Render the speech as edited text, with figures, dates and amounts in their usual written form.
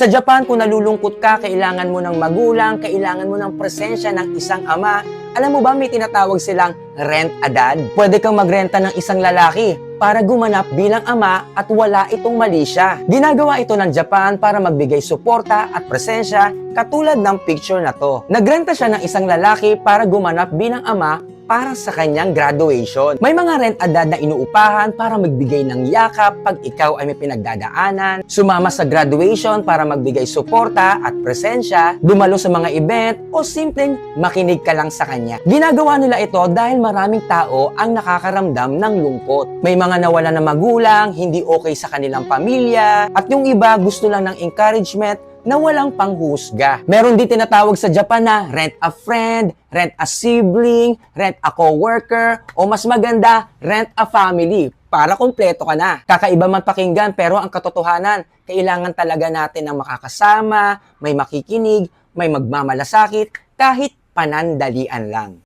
Sa Japan, kung nalulungkot ka, kailangan mo ng magulang, kailangan mo ng presensya ng isang ama. Alam mo ba, may tinatawag silang rent-a-dad? Pwede kang magrenta ng isang lalaki para gumanap bilang ama at wala itong mali siya. Ginagawa ito ng Japan para magbigay suporta at presensya katulad ng picture na to. Nagrenta siya ng isang lalaki para gumanap bilang ama para sa kanyang graduation. May mga rent-a-dad na inuupahan para magbigay ng yakap pag ikaw ay may pinagdadaanan, sumama sa graduation para magbigay suporta at presensya, dumalo sa mga event, o simpleng makinig ka lang sa kanya. Ginagawa nila ito dahil maraming tao ang nakakaramdam ng lungkot. May mga nawala na magulang, hindi okay sa kanilang pamilya, at yung iba gusto lang ng encouragement na walang panghusga. Meron din tinatawag sa Japan na rent a friend, rent a sibling, rent a coworker, o mas maganda, rent a family para kumpleto ka na. Kakaiba man pakinggan pero ang katotohanan, kailangan talaga natin ng makakasama, may makikinig, may magmamalasakit, kahit panandalian lang.